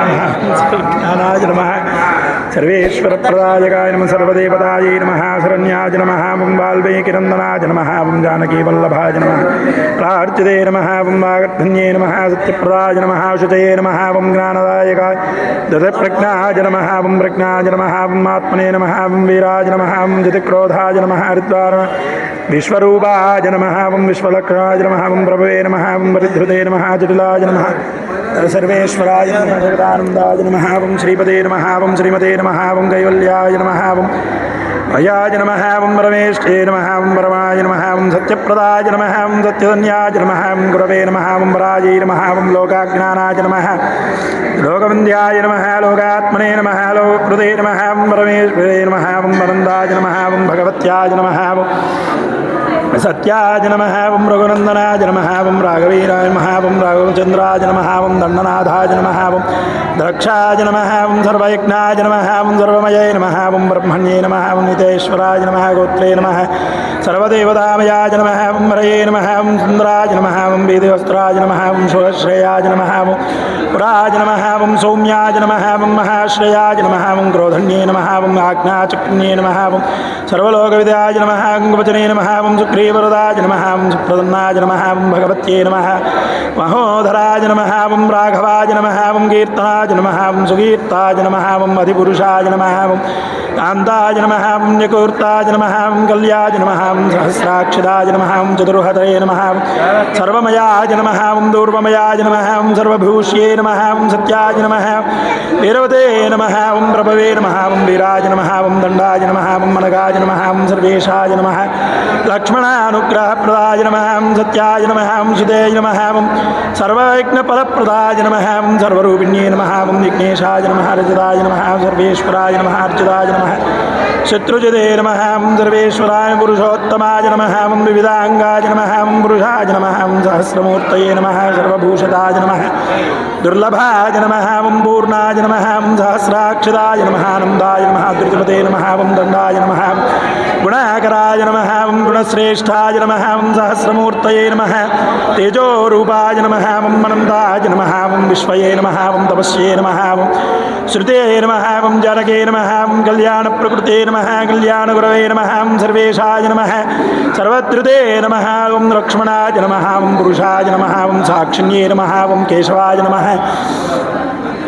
ज्ञानाय नमः सर्वेश्वर प्रदायकाय नमः सर्वदेवताय नमः शरण्याय नमः ओं वाल्मीकिनन्दनाय नमः ओं जानकी वल्लभाय नमः प्रार्चिते नमः ओं वागर्धन्ये नमः सत्यप्रदाय नमः शुचये नमः ओं ज्ञानदायकाय दशप्रज्ञाय नमः ओं प्रज्ञाय नमः ओं आत्मने नमः ओं वीराय नमः ओं जितक्रोधाय नमः हरिद्वार विश्वरूपाय नमः ओं विश्वलक्षणाय नमः ओं प्रभवे नमः ओं परिधृते नमः जटिलाय नमः सर्वेश्वराय नमः जगदानन्दाय नमः ओं श्रीपते नमः ओं श्रीमते नमः ओं कैवल्याय नमः ओं अयाय नमः ओं परमेष्ठे नमः ओं परमाय नमः ओं सत्यप्रदाय नमः ओं सत्यधन्याय नमः ओं गुरवे नमः ओं पराजय नमः ओं लोकाज्ञानाय नमः लोकवन्द्याय नमः लोकात्मने नमः लोककृते नमः ओं परमेश्वरे नमः ओं वरन्दाय नमः ओं भगवत्याय नमः ओं सत्याय नमः ओं रघुनन्दनाय नमः ओं राघवीराय नमः ओं राघवचन्द्राय नमः ओं दण्डनाथाय नमः ओं द्रक्षाय नमः ओं सर्वयज्ञाय नमः ओं सर्वमये नमः ओं ब्रह्मण्ये नमः ओं नितेश्वराय नमः गोत्रे नमः सर्वदेवतामयाय नमः ओं हरये नमः ओं सुन्दराय नमः ओं वेदवस्त्राय नमः ओं शुभश्रेयाय नमः ओं पुराय नमः ओं सौम्याय नमः ओं महाश्रेयाय नमः ओं क्रोधन्ये नमः ओं आज्ञाचक्रिण्ये नमः ओं सर्वलोकविदाय नमः ओं वचने नमः ओं सुग्रीवरदाय नमः ओं सुप्रसन्नाय नमः ओं भगवत्ये नमः महोधराय नमः ओं राघवाय नमः ओं कीर्तनाय नमः ओं सुकीर्ताय नमः ओं अधिपुरुषाय नमः ओं कान्ताय नमः ओं निकूर्ताय नमः ओं कल्याय नमः ओं सहस्राक्षदाय नमः ओं चतुर्हतये नमः ओं सर्वमयाय नमः ओं दूर्वमयाय नमः ओं सर्वभूष्ये नमः ओं सत्याय नमः वीरवते नमः ओं प्रभवे नमः ओं वीराय नमः ओं दण्डाय नमः ओं मनगाय नमः ओं सर्वेशाय नमः लक्ष्मणानुग्रहप्रदाय नमः ओं सत्याय नमः ओं सुतेय नमः ओं सर्वयज्ञफलप्रदाय नमः ओं सर्वरूपिण्ये नमः ओं विघ्नेशाय नमः रजताय नमः सर्वेश्वराय नमः अर्चिताय नमः शत्रुजिते नमः ओं सर्वेश्वराय पुरुषोत्तमाय नमः ओं विविधांगाय नमः ओं पुरुषाय नमः ओं सहस्रमूर्तये नमः सर्वभूषिताय नमः दुर्लभाय नमः ओं पूर्णाय नमः ओं सहस्राक्षदाय नमः आनन्दाय नमः द्रुतमते नमः ओं दण्डाय नमः गुणाकराय नमः ओं गुणश्रेष्ठाय नमः ओं सहस्रमूर्तये नमः तेजोरूपाय नमः ओं अनन्ताय नमः ओं विश्वये नमः ओं तपस्ये नमः ओं श्रुते नमः ओं जानके नमः ओं कल्याणप्रकृते नमः कल्याणगुरवे नमः ओं सर्वेशाय नमः सर्वद्रुते नमः ओं लक्ष्मणाय नमः ओं पुरुषाय नमः ओं साक्षिण्ये नमः ओं केशवाय नमः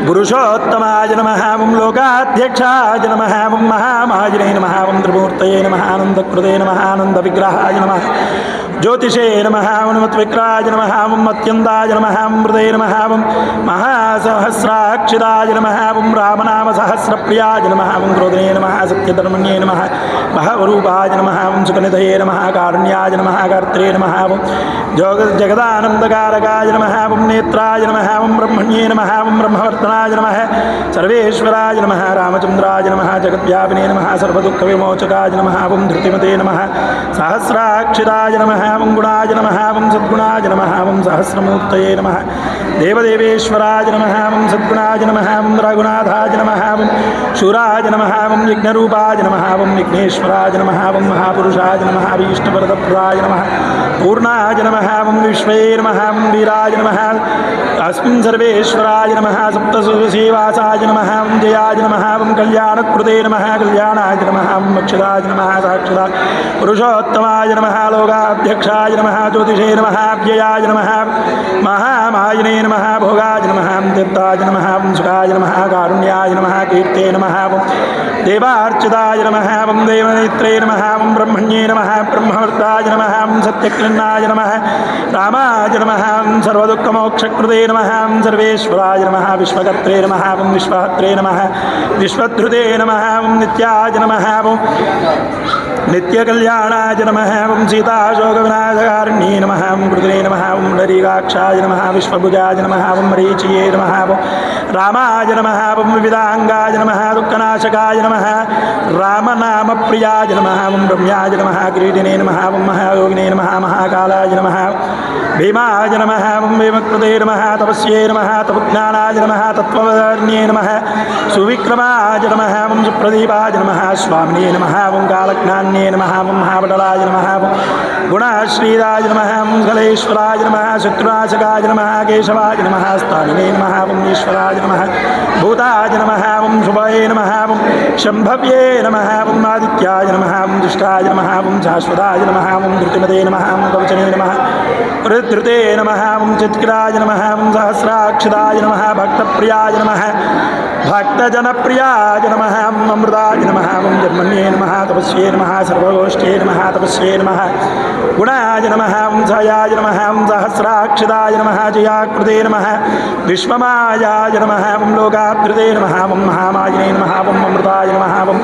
पुरुषोत्तमाय नमः ओं लोकाध्यक्षाय नमः ओं महामाजिने नमः ओं त्रिमूर्तये नमः आनन्दकृते नमः आनन्दविग्रहाय नमः ज्योतिषे नमः ओं मत्विक्राय नमः ओं अत्यन्ताय नमः ओं मृदे नमः ओं महासहस्राक्षिताय नमः ओं रामनामसहस्रप्रियाय नमः ओं क्रोधने नमः सत्यधर्मण्ये नमः महरूपाय नमः ओं सुखनिधये नमः कारुण्याय नमः कर्त्रे नमः ओं जगदानन्दकारकाय नमः ओं नेत्राय नमः ओं ब्रह्मण्ये नमः ओं ब्रह्मवर्तनाय नमः सर्वेश्वराय नमः रामचन्द्राय नमः जगद्व्यापिने नमः सर्वदुःखविमोचकाय नमः ओं धृतिमते नमः सहस्राक्षिताय नमः ओं गुणाय नमः ओं सद्गुणाय नमः ओं सहस्रमूर्तये नमः देवदेवेश्वराय नमः ओं सद्गुणाय नमः ओं रघुनाथाय नमः ओं शूराय नमः ओं विघ्नरूपाय नमः ओं विघ्नेश्वराय नमः ओं महापुरुषाय नमः अभीष्टवरदप्रदाय नमः पूर्णाय नमः ओं विश्वे नमः ओं वीराय नमः अस्मिन् सर्वेश्वराय नमः सप्तसेवासाय नमः ओं जयाय नमः ओं कल्याणकृते नमः कल्याणाय नमः ओं मोक्षदाय नमः साक्षात् पुरुषोत्तमाय नमः लोकाध्यक्षाय नमः ज्योतिषे नमः व्ययाय नमः महामायिने नमः भोगाय नमः तीर्थाय नमः सुखाय नमः कारुण्याय नमः कीर्ते नमः देवार्चिताय नमः देवनेत्रे नमः ब्रह्मण्ये नमः ब्रह्मवर्ताय नमः सत्यकृन्नाय नमः रामाय नमः सर्वदुःखमोक्षकृते नमः सर्वेश्वराय नमः विश्वकर्त्रे नमः विश्वहत्रे नमः विश्वधृते नमः नित्याय नमः नित्यकल्याणाय नमः सीताशोकविनाशकारिण्ये नमः कृते नमः डरीकाक्षाय नमः विश्वभुजाय नमः मरीचये नमः रामाय नमः ओं विविधांगाय नमः दुःखनाशकाय नमः रामनामप्रियाय नमः ओं रम्याय नमः क्रीडिने नमः ओं महायोगिने नमः महाकालाय नमः भीमाय नमः ओं भीमकृते नमः तपस्ये नमः तपज्ञानाय नमः तत्त्ववर्ण्ये नमः सुविक्रमाय नमः ओं सुप्रदीपाय नमः स्वामिने नमः ओं कालज्ञान्ये नमः ओं महापटलाय नमः ओं गुणाश्रीराय नमः ओं कलेश्वराय नमः शत्रुनाशकाय नमः केशवाय नमः स्थानिने नमः ओं ईश्वराय नमः भूताय नमः ओं शुभाय नमः ओं शम्भव्ये नमः ओं आदित्याय नमः ओं दुष्टाय नमः ओं शाश्वताय नमः ओं धृतिमते नमः ओं कवचने नमः ऋद्धृते नमः ओं चित्किराय नमः ओं सहस्राक्षदाय नमः भक्तप्रियाय नमः भक्तजनप्रियाय नमः ओं अमृताय नमः ओं जन्मन्ये नमः तपस्ये नमः सर्वगोष्ठे नमः तपस्ये नमः गुणाय नमः ओं जयाय नमः ओं सहस्राक्षदाय नमः जयाकृते नमः विश्वमायाय नमः ओं लोकाभृते नमः ओं महामायिने नमः ओं अमृताय नमः ओं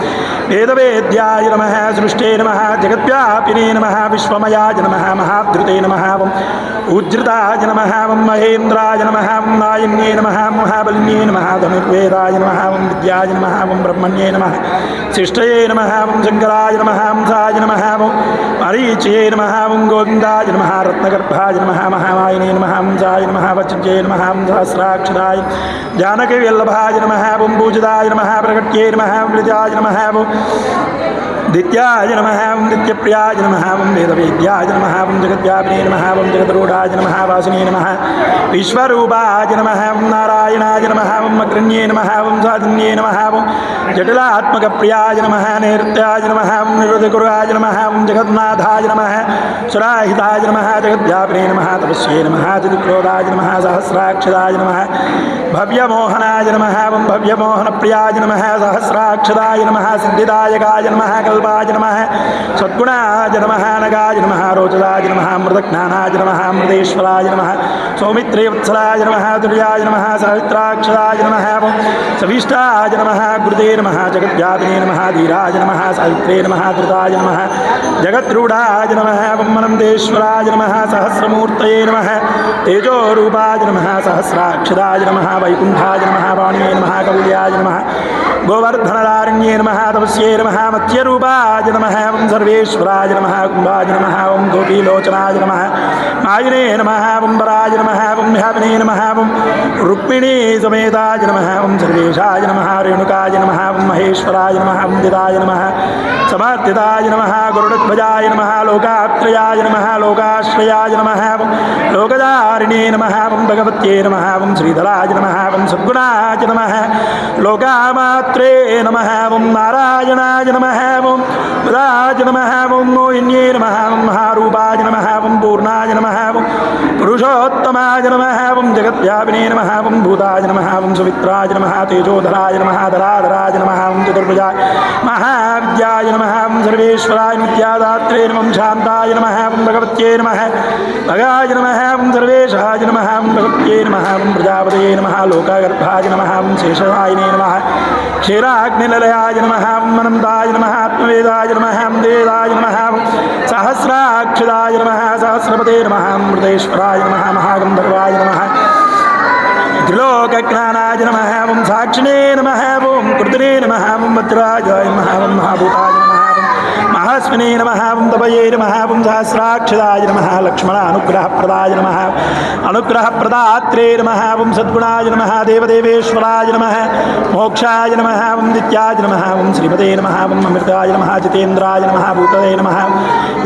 वेदवेद्याय नमः सृष्टे नमः जगद्व्यापिने नमः विश्वमयाय नमः महाभृते नमः ओं उज्जृताय नमः ओं महेन्द्राय नमः ओं नायिन्ये नमः महाबलिन्ये नमः धनुर्वेदाय नमः ओं विद्याय नमः ओं ब्रह्मण्ये नमः शिष्टये नमः ओं शङ्कराय नमः हंसाय नमः ओं मरीचये नमः ओं गोविन्दाय नमः रत्नगर्भाय नमः महामायिने नमः हंसाय नमः वचज्ये नमः ओं सहस्राक्षराय जानकीवल्लभाय नमः ओं पूजिताय नमः प्रकट्ये नमः वृजाय नमः ओं दित्याय नमः ओं नित्यप्रियाय नमः ओं वेदवेद्याय नमः ओं जगद्व्यापिने नमः ओं जगद्रूढाय नमः वासिने नमः विश्वरूपाय नमः ओं नारायणाय नमः ओं अग्रण्ये नमः ओं साधिन्ये नमः ओं जटिलात्मकप्रियाय नमः नैऋत्याय नमः ओं निरुद्धकुराय नमः ओं जगन्नाथाय नमः सुराहिताय नमः जगद्व्यापिने नमः तपस्ये नमः चित्क्रोधाय नमः सहस्राक्षदाय नमः भव्यमोहनाय नमः ओं भव्यमोहनप्रियाय नमः सहस्राक्षदाय नमः सिद्धिदायकाय नमः कल्पाय नमः सद्गुणाय नमः नगाय नमः रोचदाय नमः अमृतज्ञानाय नमः अमृतेश्वराय नमः सौमित्रेवत्सलाय नमः तुर्याय नमः सावित्राक्षराय नमः सविष्टाय नमः गुरुते नमः जगद्व्यापिने नमः धीराय नमः सावित्रे नमः धृताय नमः जगद्रूढाय नमः अनन्तेश्वराय नमः सहस्रमूर्तये नमः तेजोरूपाय नमः सहस्राक्षराय नमः वैकुण्ठाय नमः वाणिये नमः कौल्याय नमः गोवर्धनदारण्ये नमः तपस्ये नमः मत्स्यरूपाय नमः ओं सर्वेश्वराय नमः कुम्भाय नमः ओं गोपीलोचनाय नमः मायिने नमः ओं वराय नमः ओं ह्यापिने नमः ओं रुक्मिणी समेताय नमः ओं सर्वेशाय नमः रेणुकाय नमः ओं महेश्वराय नमः ओं दिदाय नमः समर्थिताय नमः गरुडध्वजाय नमः लोकात्रयाय नमः लोकाश्रयाय नमः ओं लोकदारिणे नमः ओं भगवत्ये नमः ओं श्रीधराय नमः ओं सद्गुणाय नमः लोकामात्रे नमः ओं नारायणाय नमः ओं पदाय नमः ओं मोहिन्ये नमः ओं महारूपाय नमः ओं पूर्णाय नमः ओं पुरुषोत्तमाय नमः ओं जगद्व्यापिने नमः ओं भूताय नमः ओं सुमित्राय नमः तेजोधराय नमः धराधराय नमः ओं चतुर्भुजाय महाविद्याय नमः ओं सर्वेश्वराय विद्यादात्रे नमः शान्ताय नमः ओं भगवत्ये नमः भगाय नमः ओं सर्वेशाय नमः ओं भगवत्ये नमः ओं प्रजापतये नमः लोकगर्भाय नमः ओं शेषायिने नमः क्षीराग्निलयाय नमः ओं अनन्ताय नमः आत्मवेदाय नमः ओं वेदाय नमः ओं सहस्राक्षदाय नमः सहस्रपते नमः अमृतेश्वराय नमः महागन्धर्वाय नमः त्रिलोकज्ञानाय नमः ओं साक्षिणे नमः ओं कृतिने नमः ओं वज्राजाय नमः ओं महाभूताय नमः महास्मिने नमः ओं तपये नमः ओं सहस्राक्षदाय नमः लक्ष्मणानुग्रहप्रदाय नमः अनुग्रहप्रदात्रे नमः ओं सद्गुणाय नमः देवदेवेश्वराय नमः मोक्षाय नमः ओं नित्याय नमः ओं श्रीमते नमः ओं अमृताय नमः जितेन्द्राय नमः भूतये नमः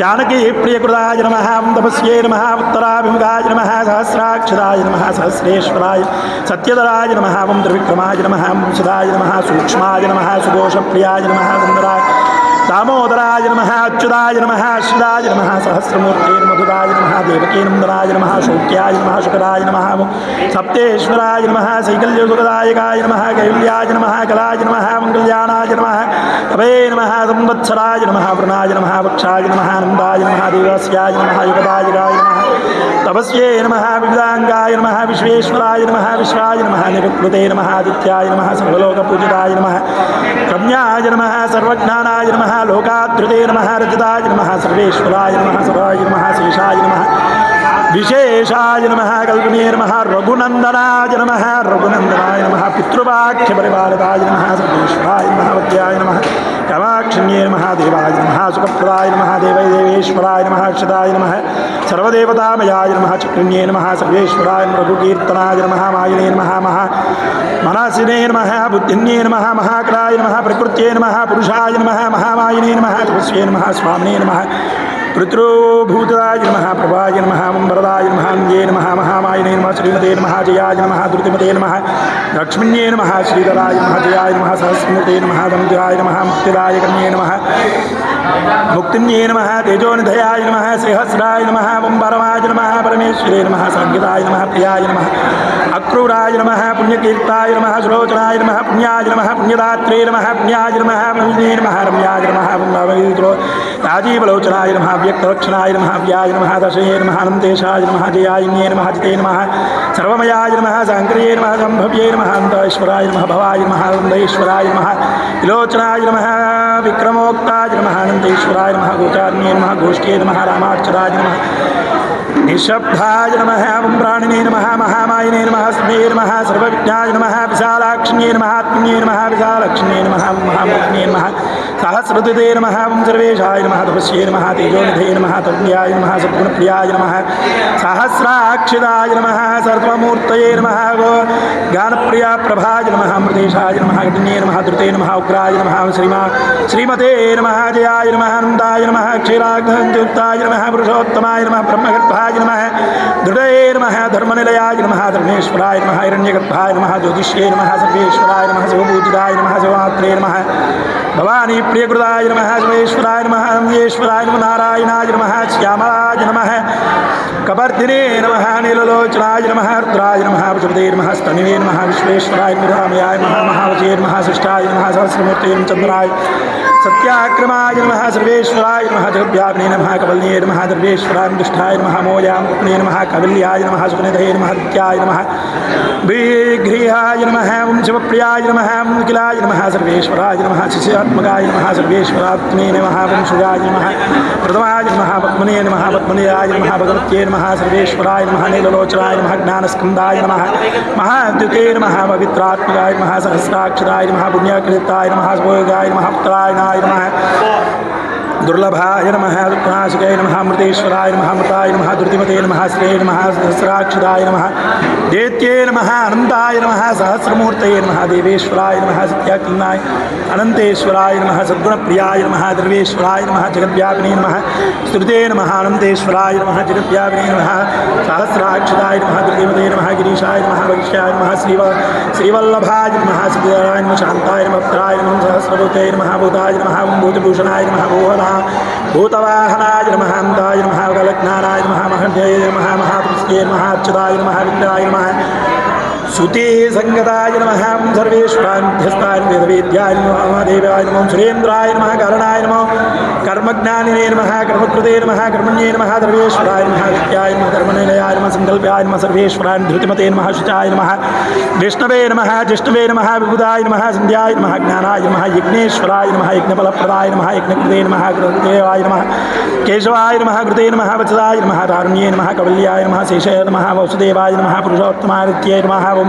जानकीप्रियकृताय नमः ओं तपस्ये नमः उत्तराभिमुखाय नमः सहस्राक्षदाय नमः सहस्रेश्वराय सत्यधराय नमः ओं त्रिविक्रमाय नमः ओं सदाय नमः सूक्ष्माय नमः सुदोषप्रियाय नमः सुन्दराय दामोदराय नमः अच्युताय नमः अश्वदाय नमः सहस्रमूर्ते मधुराय नमः देवकीनन्दनाय नमः शौक्याय नमः शुकराय नमः सप्तेश्वराय नमः सैकल्यसुखदायकाय नमः कैवल्याय नमः कलाय नमः कल्याणाय नमः तवे नमः संवत्सराय नमः वृणाय नमः वक्षाय नमः आनन्दाय नमः देवस्याय नमः युगदायकाय नमः तपस्ये नमः विविधांगाय नमः विश्वेश्वराय नमः विश्वाय नमः निरुक्ते नमः आदित्याय नमः सर्वलोकपूजिताय नमः रम्याय नमः सर्वज्ञानाय नमः लोकाधृते नमः रजताय नमः सर्वेश्वराय नमः सदाय नमः शेषाय नमः विशेषाय नमः कल्पने नमः रघुनंदनाय नमः रघुनंदनाय नमः पितृवाक्यपरिपालकाय नमः सर्वेश्वराय नमः वद्याय नमः कामाक्षिण्ये नमः देवाय नमः सुखप्रदाय नमः देवैदेवेश्वराय नमः अक्षताय नमः सर्वदेवतामयाय नमः चक्रिण्ये नमः सर्वेश्वराय रघुकीर्तनाय नमः मायिने नमः मनसिने नमः बुद्धिन्ये नमः महाकाय नमः प्रकृत्ये नमः पुरुषाय नमः महामायिने नमः तपस्वे नमः स्वामिने नमः पितृभूताय नमः प्रभाय नमः वरदाय नमः अन्ये नमः महामायिने नमः श्रीमते नमः जयाय नमः द्रुतिमते नमः लक्ष्मीन्ये नमः श्रीधराय नमः जयाय नमः सहस्रमूर्ते नमः धनुजाय नमः मुक्तिदाय कन्ये नमः मुक्तिन्ये नमः तेजोनिधयाय नमः श्रीहस्राय नमः वंबरमाय नमः परमेश्वरे नमः संगीताय नमः प्रियाय नमः अक्रूराय नमः पुण्यकीर्ताय नमः सुलोचनाय नमः पुण्याय नमः पुण्यदात्रे नमः पुण्याय नमः पुण्ये नमः रम्याय नमः वंदवैद्रो राजीवलोचनाय नमः व्यक्तलक्षणाय नमः व्याय नमः दशये नमः अनन्तेशाय नमः जयायन्ये नमः जिते नमः सर्वमयाय नमः शङ्कर्ये नमः सम्भव्ये नमः अन्तश्वराय नमः भवाय नमः वन्देश्वराय नमः विलोचनाय नमः विक्रमोक्ताय नमः अनन्तेश्वराय नमः गोचार्ये नमः गोष्ठे नमः रामाक्षराय नमः निःशब्दाय नमः प्राणिने नमः महामायिने नमः स्मे नमः सर्वविज्ञाय नमः विशालाक्षिण्ये नमः आत्मन्ये नमः विशालक्षिण्ये नमः महामूर्तिने नमः सहस्रदुते नमः सर्वेशाय नमः तपस्ये नमः तेजोनिधे नमः तज्ञाय नमः सद्गुणप्रियाय नमः सहस्राक्षिताय नमः सर्वमूर्तये नमः ज्ञानप्रिया प्रभाय नमः अमृतेशाय नमः गण्ये नमः द्रुते नमः उग्राय नमः श्रीमते नमः जयाय नमः आनन्दाय नमः क्षीराग्नियुक्ताय नमः पुरुषोत्तमाय नमः ब्रह्मगर्भाय नमः दृढये नमः धर्मनिलयाय नमः धर्मेश्वराय नमः हिरण्यगर्भाय नमः ज्योतिष्ये नमः सर्वेश्वराय नमः शिवपूजिताय नमः शिवमात्रे नमः भवानी प्रियकृताय नमः शिवेश्वराय नमः अम्बेश्वराय नमः नारायणाय नमः श्यामलाय नमः कपर्दिने नमः नीललोचनाय नमः रुद्राय नमः वज्रपते नमः स्तनिवे नमः विश्वेश्वराय निरामयाय नमः महावचे नमः शिष्टाय नमः सहस्रमूर्ते चन्द्राय सत्याक्रमाय नमः सर्वेश्वराय नमः जगद्व्यापिने नमः कवल्ये नमः सर्वेश्वराय दुष्टाय नमः मोयां पुण्ये नमः कवल्याय नमः सुनिधये नमः नित्याय नमः विगृहाय नमः शिवप्रियाय नमः निखिलाय नमः सर्वेश्वराय नमः शिष्यात्मकाय नमः सर्वेश्वरात्मने नमः वंशुजाय नमः प्रथमाय नमः पद्मने नमः पद्मनियाय नमः भगवत्ये नमः सर्वेश्वराय नमः नीललोचनाय नमः ज्ञानस्कन्दाय नमः महाद्युते नमः पवित्रात्मकाय नमः सहस्राक्षराय नमः पुण्यकृताय नमः भोगाय नमः पुत्राय नमः दुर्लभाय नमः दुःखनाशकाय नमः अमृतेश्वराय नमः अमृताय नमः दुर्तिमते नमः श्रे नमः सहस्राक्षराय नमः दैत्ये नमः अनन्ताय नमः सहस्रमूर्तये नमः देवेश्वराय नमः सत्याकिन्नाय अनन्तेश्वराय नमः सद्गुणप्रियाय नमः द्रव्येश्वराय नमः जगद्व्यापिने नमः स्तुते नमः अनन्तेश्वराय नमः जगद्व्यापिने नमः सहस्राक्षराय नमः दुर्तिमते नमः गिरीशाय नमः भविष्याय नमः श्रीवल्लभाय नमः श्रीधराय नमः शान्ताय नमः पुत्राय नमः सहस्रभूते नमः भूताय नमः भूतभूषणाय नमः भूहनः भूतवाहनाय नमः अन्ताय नमः कलज्ञानाय नमः महर्षये नमः महापुरुषे नमः अच्युताय नमः विद्याय नमः सुते संगताय नमः सर्वेश्वराय मध्यस्थाय वेदवेद्याय नमः देवाय नमः सुरेन्द्राय नमः करणाय नमः कर्मज्ञानिने नमः कर्मकृते नमः कर्मण्ये नमः सर्वेश्वराय नमः विद्याय नमः धर्मनिलयाय नमः संकल्पाय नमः सर्वेश्वराय धृतिमते नमः शुचाय नमः विष्णवे नमः जिष्णवे नमः विबुधाय नमः संध्याय नमः ज्ञानाय नमः यज्ञेश्वराय नमः यज्ञफलप्रदाय नमः यज्ञकृते नमः कृतेवाय नमः केशवाय नमः कृते नमः वत्सदाय नमः तारुण्ये नमः कवल्याय नमः शेषाय नमः वसुदेवाय नमः पुरुषोत्तमादित्याय नमः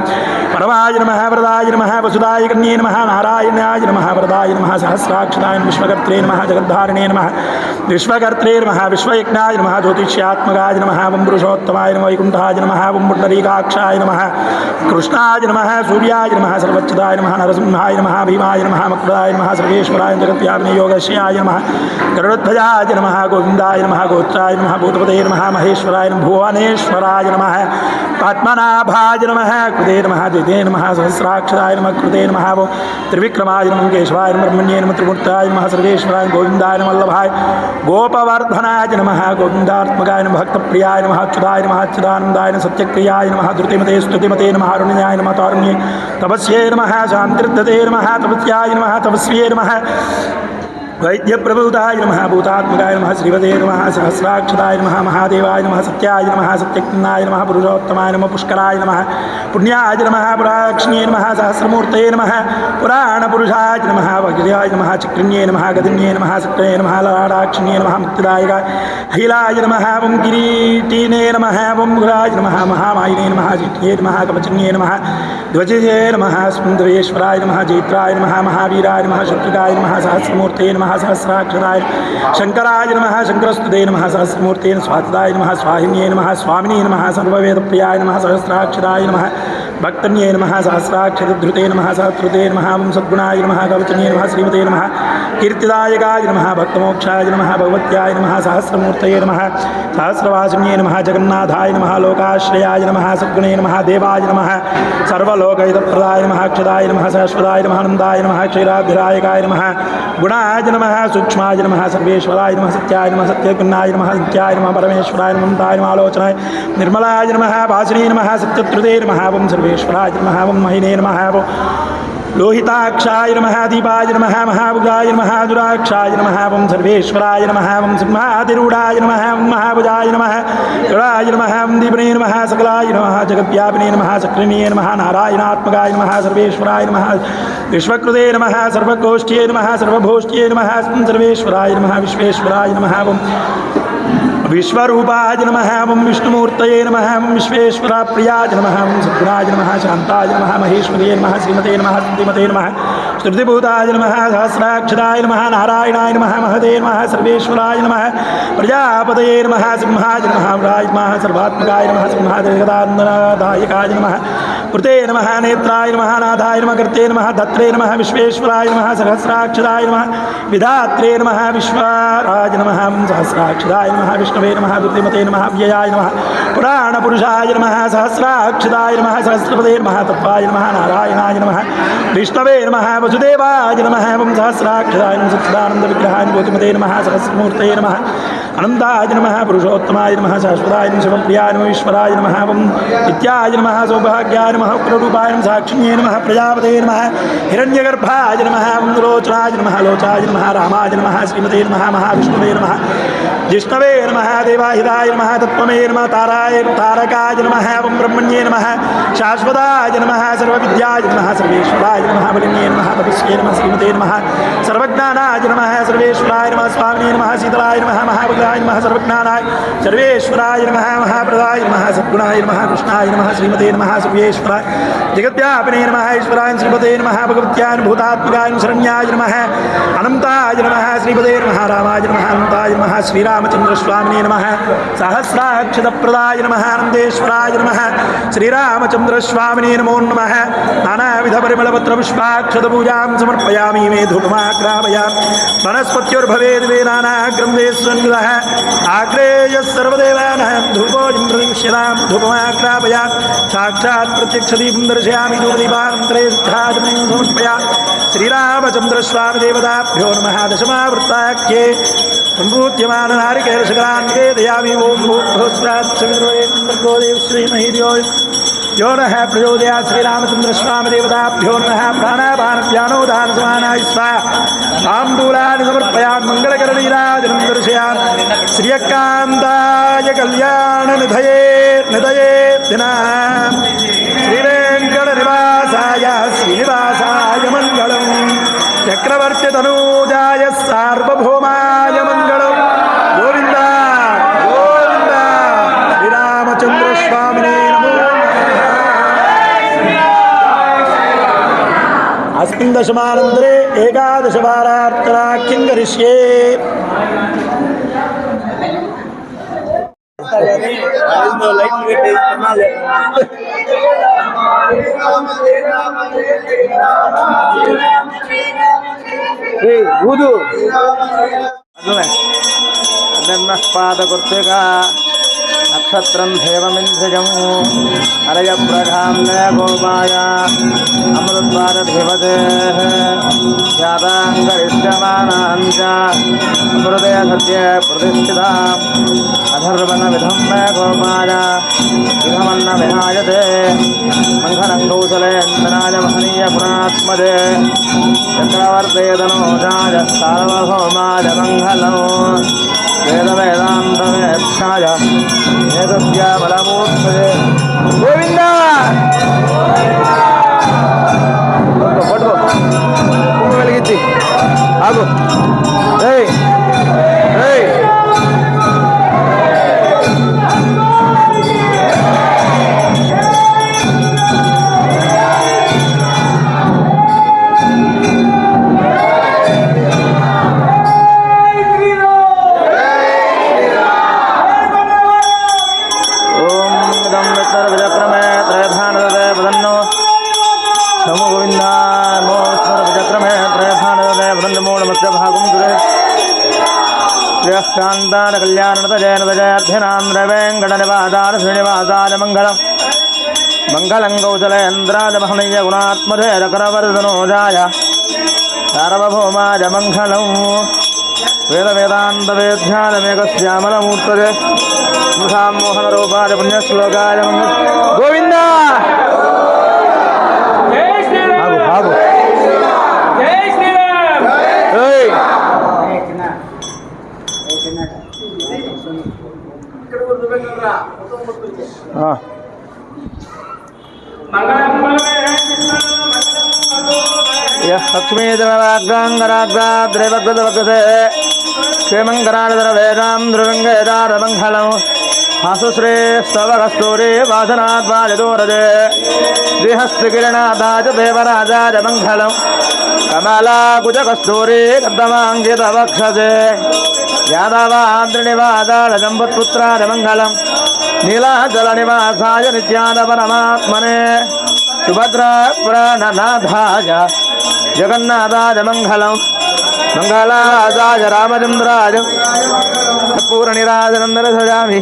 परमाय नमः वरदाय नमः वसुदाय कन्ये नमः नारायणाय नमः वरदाय नमः सहस्राक्षराय विश्वकर्त्रे नमः जगद्धारिणे नमः विश्वकर्त्रे नमः विश्वयज्ञाय नमः ज्योतिष्यात्मकाय नमः पुरुषोत्तमाय नमः वैकुण्ठाय नमः पुण्डरीकाक्षाय नमः कृष्णाय नमः सूर्याय नमः सर्वच्युताय नमः नरसिंहाय नमः भीमाय नमः मक्राय नमः सर्वेश्वराय जगद्व्यापिने योगस्याय नमः गरुडध्वजाय नमः गोविन्दाय नमः गोत्राय नमः भूतपते नमः महेश्वराय नमः भुवनेश्वराय नमः पद्मनाभाय नमः कृते नमः द्विते नमः सहस्राक्षराय नमः कृते नमः त्रिविक्रमाय नमः केशवाय नमः ब्रह्मण्ये नमः त्रिमूर्ताय नमः सर्वेश्वराय गोविन्दाय नमः वल्लभाय गोपवर्धनाय नमः गोविन्दात्मकाय नमः भक्तप्रियाय नमः अच्युताय नमः अच्युतानन्दाय नमः सत्यक्रियाय नमः धृतिमते स्तुतिमते नमः अरुण्याय नमः तारुण्ये तपस्ये नमः शान्तिर्धते नमः तपस्याय नमः तपस्ये नमः वैद्यप्रभूताय नमः भूतात्मकाय नमः श्रीवदे नमः सहस्राक्षराय नमः महादेवाय नमः सत्याय नमः सत्यज्ञाय नमः पुरुषोत्तमाय नमः पुष्कराय नमः पुण्याय नमः पुराक्ष्ण्ये नमः सहस्रमूर्तये नमः पुराणपुरुषाय नमः वज्राय नमः चक्रिण्ये नमः गदिन्ये नमः सक्रे नमः ललाटाक्ष्ण्ये नमः मुक्तिदायकाय हिलाय नमः वं किरीटिने नमः वं गुराय नमः महामायिने नमः जित्ये नमः कवचन्ये नमः ध्वजये नमः सुन्दरेश्वराय नमः जैत्राय नमः महावीराय नमः शत्रुकाय नमः सहस्रमूर्तये नमः सहस्राक्षराय शंकराय नमः शंकरस्तुते नमः सहस्रमूर्तये स्वातिदाय नमः स्वाहिन्ये नमः स्वामिने नमः सर्ववेदप्रियाय नमः सहस्राक्षराय नमः भक्तन्ये नमः सहस्राक्षरधृते नमः सहस्रते नमः वं सद्गुणाय नमः कवचन्ये नमः श्रीमते नमः कीर्तिदायकाय नमः भक्तमोक्षाय नमः भगवत्याय नमः सहस्रमूर्तये नमः सहस्रवासिन्ये नमः जगन्नाथाय नमः लोकाश्रयाय नमः सद्गुणे नमः देवाय नमः सर्वलोकहितप्रदाय नमः अक्षदाय नमः शाश्वताय नमः आनन्दाय नमः क्षीराभिरायकाय नमः गुणाय नमः सूक्ष्माय नमः सर्वेश्वराय नमः सत्याय नमः सत्यज्ञाय नमः नित्याय नमः परमेश्वराय नमः ममताय नमः आलोचनाय निर्मलाय नमः वासिने नमः सत्यत्रुते नमः वं सर्वेश्वराय नमः वं महिने नमः वं लोहिताक्षाय नमः दीपाय नमः महाभुजाय नमः दुराक्षाय नमः वं सर्वेश्वराय नमः वं सिंहातिरूढाय नमः वं महाभुजाय नमः गणाय नमः वं दीपने नमः सकलाय नमः जगद्व्यापिने नमः चक्रिणे नमः नारायणात्मकाय नमः सर्वेश्वराय नमः विश्वकृते नमः सर्वगोष्ठ्ये नमः सर्वभोष्ट्ये नमः सर्वेश्वराय नमः विश्वेश्वराय नमः वं विश्वरूपाय नमः वं विष्णुमूर्तये नमः वं विश्वेश्वरप्रियाय नमः वं सद्गुणाय नमः शान्ताय नमः महेश्वर्ये नमः श्रीमते नमः श्रीमते नमः श्रुतिभूताय नमः सहस्राक्षराय नमः नारायणाय नमः महते नमः सर्वेश्वराय नमः प्रजापतये नमः सिंहाय नमः वराय नमः सर्वात्मकाय नमः सिंहादिगदानदायकाय नमः कृते नमः नेत्राय नमः नाथाय नमः कर्ते नमः धत्रे नमः विश्वेश्वराय नमः सहस्राक्षराय नमः विधात्रे नमः विश्वराय नमः सहस्राक्षराय नमः विष्णवे नमः दुर्तिमते नमः व्ययाय नमः पुराणपुरुषाय नमः सहस्राक्षराय नमः सहस्रपदे नमः तत्त्वाय नमः नारायणाय नमः विष्णवे नमः वसुदेवाय नमः वं सहस्राक्षराय नमः सच्चिदानन्दविग्रहाय ज्योतिमते नमः सहस्रमूर्तये नमः अनन्ताय नमः पुरुषोत्तमाय नमः शाश्वताय नमः शिवप्रियाय नमः ईश्वराय नमः वं नित्याय नमः सौभाग्याय नमः उग्ररूपाय नमः साक्षिण्ये नमः प्रजापते नमः हिरण्यगर्भाय नमः वं लोचनाय नमः लोचाय नमः रामाय नमः श्रीमते नमः महाविष्णवे नमः जिष्णवे नमः देवाहिताय नमः तत्त्वमे नमः ताराय तारकाय नमः वं ब्रह्मण्ये नमः शाश्वताय नमः सर्वविद्याय नमः सर्वेश्वराय नमः बलिन्ये नमः तपस्ये नमः श्रीमते नमः सर्वज्ञानाय नमः सर्वेश्वराय नमः स्वामिने नमः शीतलाय नमः महाबुद्धाय नमः सर्वज्ञानाय सर्वेश्वराय नमः महाप्रदाय नमः सद्गुणाय नमः कृष्णाय नमः श्रीमते नमः सर्वेश्वराय जगद्व्यापिने नमः ईश्वराय श्रीमते नमः भगवत्याय भूतात्मकाय शरण्याय नमः अनन्ताय नमः श्रीमते नमः रामाय नमः अनन्ताय नमः श्रीरामचन्द्रस्वामिने नमः सहस्राक्षरप्रदाय नमः आनन्देश्वराय नमः श्रीरामचन्द्रस्वामिने नमो नमः नानाविधपरिमलपत्रपुष्पाक्षतपूजां समर्पयामि मे धूपमाग्रापयामि वनस्पत्योर्भवेद् वे नानाग्रन्थे सन्निधः आग्रेयः सर्वदेवानां धूपो इन्द्रदीक्ष्यतां धूपमाग्रापयामि साक्षात् प्रत्यक्षदीपं दर्शयामि धूपदीपानन्तरे सिद्धाचमनीं समर्पयामि श्रीरामचन्द्रस्वामिदेवताभ्यो नमः दशमावृत्ताख्ये सम्पूज्यमाननारिकेलशकलान् निवेदयामि ॐ भूर्भुवस्सुरात्सवितुर्वरेण्यर्गो देवश्रीमहीर्यो यो नः प्रचोदयात् श्रीरामचन्द्रस्वामिदेवताभ्यो नमः प्राणापानव्यानोदानसमानाय स्वाहा ताम्बूलानि समर्पयामि मङ्गलकरणीराजनं दर्शयामि श्रियकान्ताय कल्याणनिधये दिनः श्रीवेङ्कटनिवासाय श्रीनिवासाय मङ्गलम् चक्रवर्त्यतनूजाय सार्वभौमाय मङ्गलम् गोविन्द गोविन्द श्रीरामचन्द्रस्वामिने नमो अस्मिन् दशमानन्तरे एकादशवारार्चनाख्यं करिष्ये ఊదు పాదకృత్తిక నక్షత్రం దేవమింద్రజం హరయ ప్రధాన్య గోపాయ అమృద్వారధిపతే ఖ్యాతాంగరిష్యమానాంచ హృదయ సత్య ప్రతిష్ఠిత అధర్వణ విధం మే గోపాయ मङ्गलमन्न विहायते मङ्गलं कौशलेन्द्राय महनीय गुणात्मदे चक्रवर्तेतनोजाय सार्वभौमाय मङ्गलं वेदवेदान्तवेक्षाय एतस्यामलमूर्तये गोविन्द पट्को వెలిగించి ఆగు ఏయ్ ఏయ్ शांतान कल्याणत जयनत जयाध्यनांद्र वेंकटनिवासाय श्रीनिवासाय मंगलम मंगलं कौशलेन्द्राय महनीय गुणात्मदे चक्रवर्तनोजाय सार्वभौमाय मंगलं वेद वेदांत वेद्याय मेघश्यामलमूर्तये मोहन रूपाय पुण्यश्लोकाय गोविंद आगो जय श्रीराम लक्ष्मीदेवाग्रांगराग्राद्रेवग्रदवग्रदे क्षेमंकरादरवेदां ध्रुवंगेदारमङ्गलं हासुश्रेस्तवकस्तूरे वासनाद्वाजदोरदे श्रीहस्तिकिरणादाज देवराजाय मङ्गलं कमलाकुजकस्तूरे कर्दमाङ्गितवक्षसे यादवाद्रिनिवासाय जम्बुत्पुत्राय मङ्गलं नीलाचलनिवासाय नित्यानपरमात्मने सुभद्राप्राणनाथाय जगन्नाथाय मङ्गलं मङ्गलाजाय रामचन्द्राय पूर्णनिराजनन्दनसजामि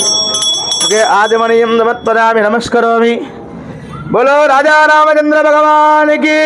आजमनीयं नमत्पदामि नमस्करोमि बोलो राजा रामचंद्र भगवान की।